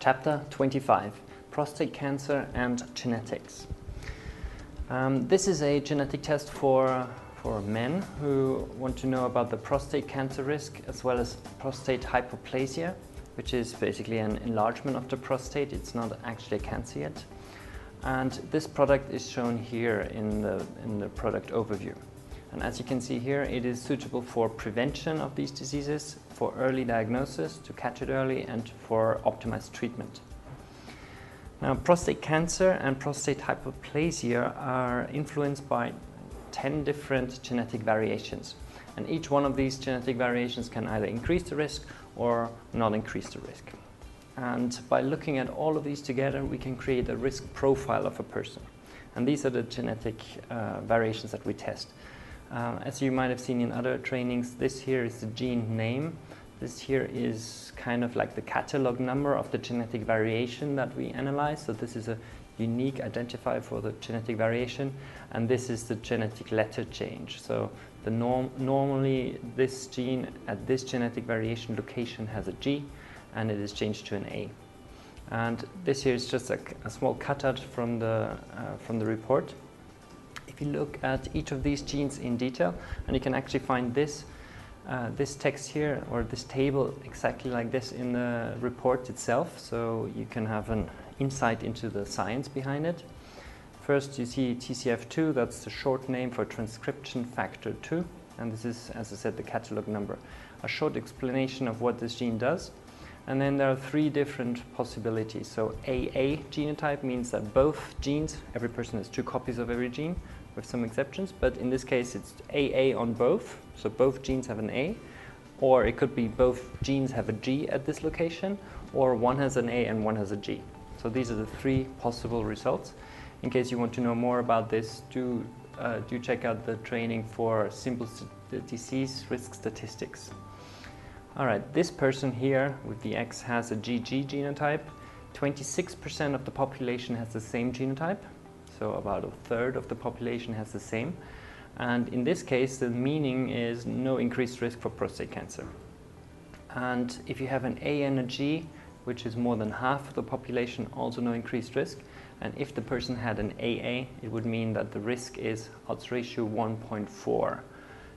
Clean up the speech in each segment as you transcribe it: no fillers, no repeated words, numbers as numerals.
Chapter 25, Prostate Cancer and Genetics. This is a genetic test for men who want to know about the prostate cancer risk as well as prostate hyperplasia, which is basically an enlargement of the prostate. It's not actually a cancer yet. And this product is shown here in the product overview. And as you can see here, it is suitable for prevention of these diseases, for early diagnosis, to catch it early, and for optimized treatment. Now, prostate cancer and prostate hyperplasia are influenced by 10 different genetic variations. And each one of these genetic variations can either increase the risk or not increase the risk. And by looking at all of these together, we can create a risk profile of a person. And these are the genetic variations that we test. As you might have seen in other trainings, this here is the gene name. This here is kind of like the catalog number of the genetic variation that we analyze. So this is a unique identifier for the genetic variation. And this is the genetic letter change. So normally this gene at this genetic variation location has a G, and it is changed to an A. And this here is just a small cutout from the report. If you look at each of these genes in detail, and you can actually find this text here, or this table, exactly like this in the report itself, so you can have an insight into the science behind it. First, you see TCF2, that's the short name for transcription factor 2, and this is, as I said, the catalog number. A short explanation of what this gene does. And then there are three different possibilities. So AA genotype means that both genes, every person has 2 copies of every gene, with some exceptions, but in this case it's AA on both, so both genes have an A, or it could be both genes have a G at this location, or one has an A and one has a G. So these are the 3 possible results. In case you want to know more about this, do check out the training for simple disease risk statistics. All right, this person here with the X has a GG genotype. 26% of the population has the same genotype, so about a third of the population has the same. And in this case, the meaning is no increased risk for prostate cancer. And if you have an A and a G, which is more than half of the population, also no increased risk. And if the person had an AA, it would mean that the risk is odds ratio 1.4.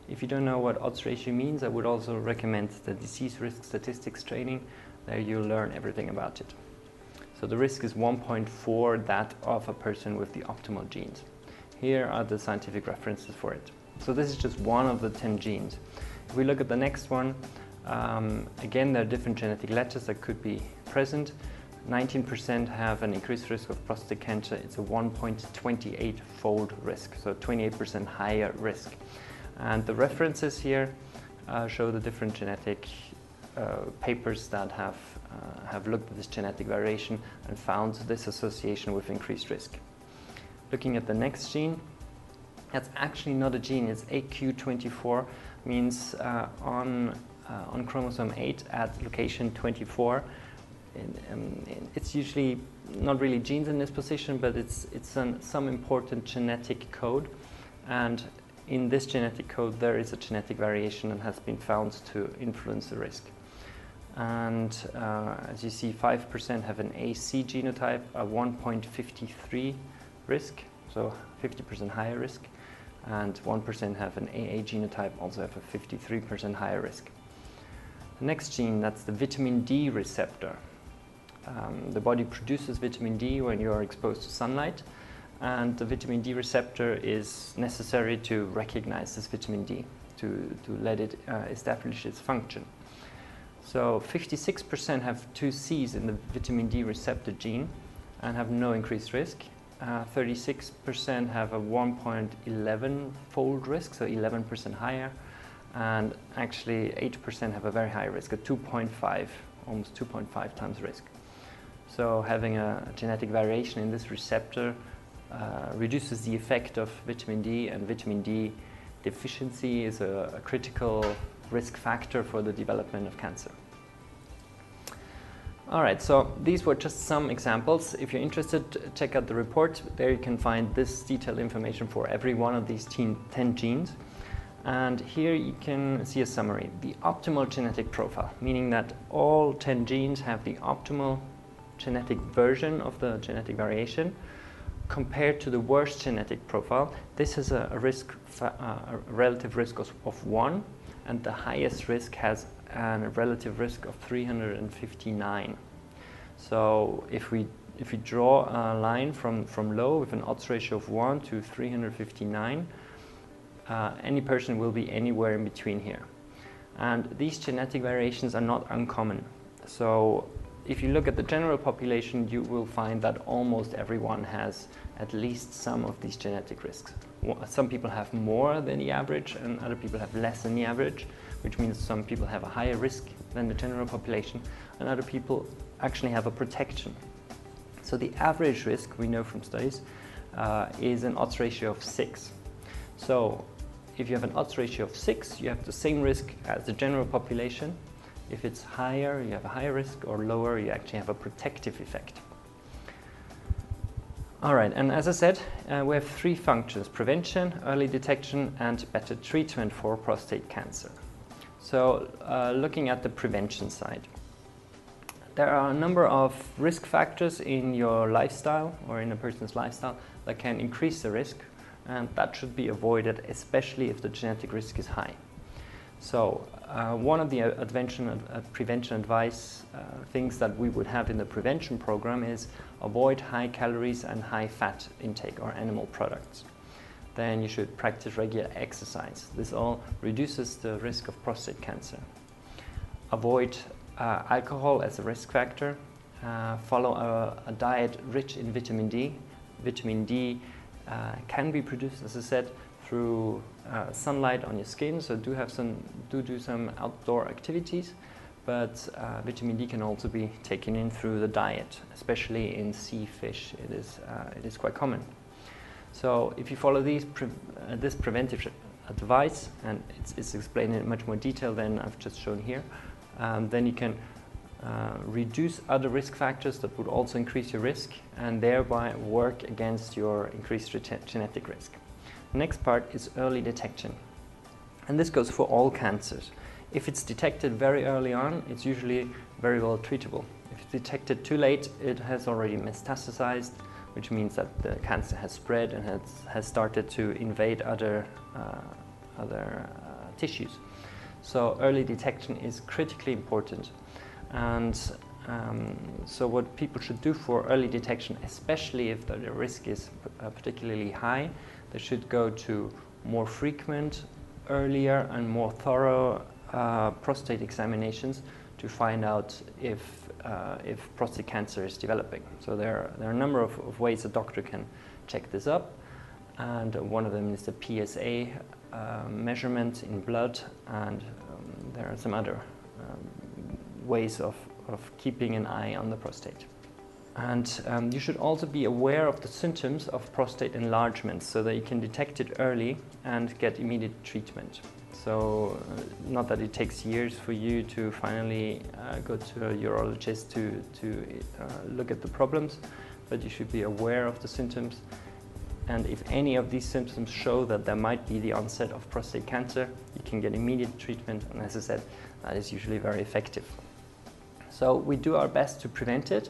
If you don't know what odds ratio means, I would also recommend the disease risk statistics training. There you'll learn everything about it. So the risk is 1.4 that of a person with the optimal genes. Here are the scientific references for it. So this is just one of the 10 genes. If we look at the next one, again, there are different genetic letters that could be present. 19% have an increased risk of prostate cancer. It's a 1.28-fold risk, so 28% higher risk. And the references here show the different genetic papers that have looked at this genetic variation and found this association with increased risk. Looking at the next gene, that's actually not a gene, it's AQ24, means on chromosome 8 at location 24. It's usually not really genes in this position, but it's some important genetic code. And in this genetic code, there is a genetic variation and has been found to influence the risk. And as you see, 5% have an AC genotype, a 1.53 risk, so 50% higher risk. And 1% have an AA genotype, also have a 53% higher risk. The next gene, that's the vitamin D receptor. The body produces vitamin D when you are exposed to sunlight. And the vitamin D receptor is necessary to recognize this vitamin D, to let it establish its function. So 56% have 2 Cs in the vitamin D receptor gene and have no increased risk. 36% have a 1.11-fold risk, so 11% higher. And actually 8% have a very high risk, a 2.5, almost 2.5 times risk. So having a genetic variation in this receptor reduces the effect of vitamin D, and vitamin D deficiency is a critical risk factor for the development of cancer. All right, so these were just some examples. If you're interested, check out the report. There you can find this detailed information for every one of these 10 genes. And here you can see a summary. The optimal genetic profile, meaning that all 10 genes have the optimal genetic version of the genetic variation compared to the worst genetic profile. This has a relative risk of 1, and the highest risk has a relative risk of 359. So if we draw a line from low with an odds ratio of 1 to 359, any person will be anywhere in between here. And these genetic variations are not uncommon. So if you look at the general population, you will find that almost everyone has at least some of these genetic risks. Some people have more than the average and other people have less than the average, which means some people have a higher risk than the general population and other people actually have a protection. So the average risk, we know from studies, is an odds ratio of 6. So if you have an odds ratio of 6, you have the same risk as the general population. If it's higher, you have a higher risk, or lower, you actually have a protective effect. All right, and as I said, we have 3 functions: prevention, early detection, and better treatment for prostate cancer. So looking at the prevention side, there are a number of risk factors in your lifestyle or in a person's lifestyle that can increase the risk, and that should be avoided, especially if the genetic risk is high. So one of the prevention advice things that we would have in the prevention program is avoid high calories and high fat intake or animal products. Then you should practice regular exercise. This all reduces the risk of prostate cancer. Avoid alcohol as a risk factor. Follow a diet rich in vitamin D. Vitamin D can be produced, as I said, through sunlight on your skin, so do some outdoor activities, but vitamin D can also be taken in through the diet, especially in sea fish. It is quite common. So if you follow this preventive advice, and it's explained in much more detail than I've just shown here, then you can reduce other risk factors that would also increase your risk and thereby work against your increased genetic risk. The next part is early detection, and this goes for all cancers. If it's detected very early on, it's usually very well treatable. If it's detected too late, it has already metastasized, which means that the cancer has spread and has started to invade other tissues. So early detection is critically important. And so what people should do for early detection, especially if the risk is particularly high, they should go to more frequent, earlier and more thorough prostate examinations to find out if prostate cancer is developing. So there are a number of ways a doctor can check this up, and one of them is the PSA measurement in blood, and there are some other ways of keeping an eye on the prostate. And you should also be aware of the symptoms of prostate enlargement so that you can detect it early and get immediate treatment. So not that it takes years for you to finally go to a urologist to look at the problems, but you should be aware of the symptoms. And if any of these symptoms show that there might be the onset of prostate cancer, you can get immediate treatment, and as I said, that is usually very effective. So we do our best to prevent it.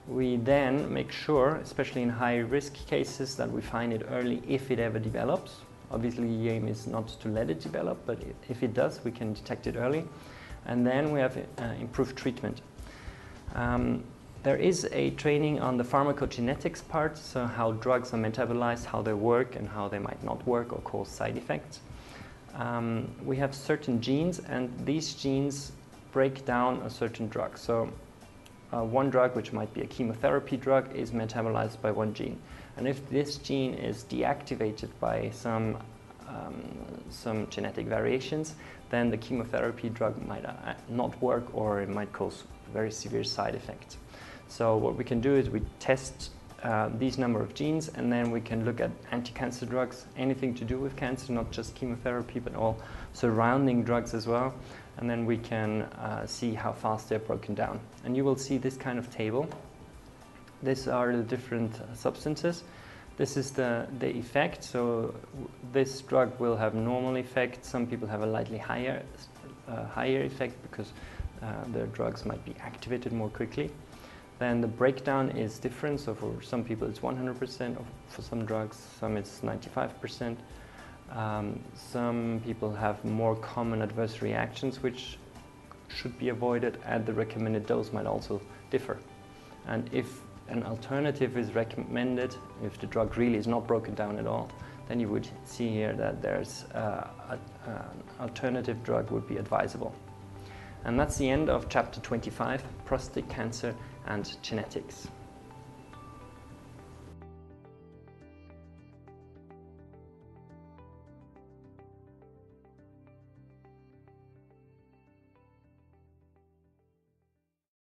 We then make sure, especially in high-risk cases, that we find it early if it ever develops. Obviously, the aim is not to let it develop, but if it does, we can detect it early. And then we have improved treatment. There is a training on the pharmacogenetics part, so how drugs are metabolized, how they work, and how they might not work or cause side effects. We have certain genes, and these genes break down a certain drug. So one drug, which might be a chemotherapy drug, is metabolized by one gene. And if this gene is deactivated by some genetic variations, then the chemotherapy drug might not work, or it might cause very severe side effects. So what we can do is we test these number of genes, and then we can look at anti-cancer drugs, anything to do with cancer, not just chemotherapy, but all surrounding drugs as well. And then we can see how fast they're broken down. And you will see this kind of table. These are the different substances. This is the effect. So this drug will have normal effect. Some people have a slightly higher effect because their drugs might be activated more quickly. Then the breakdown is different, so for some people it's 100%, or for some drugs, some it's 95%. Some people have more common adverse reactions which should be avoided, and the recommended dose might also differ. And if an alternative is recommended, if the drug really is not broken down at all, then you would see here that there's an alternative drug would be advisable. And that's the end of chapter 25, prostate cancer and genetics.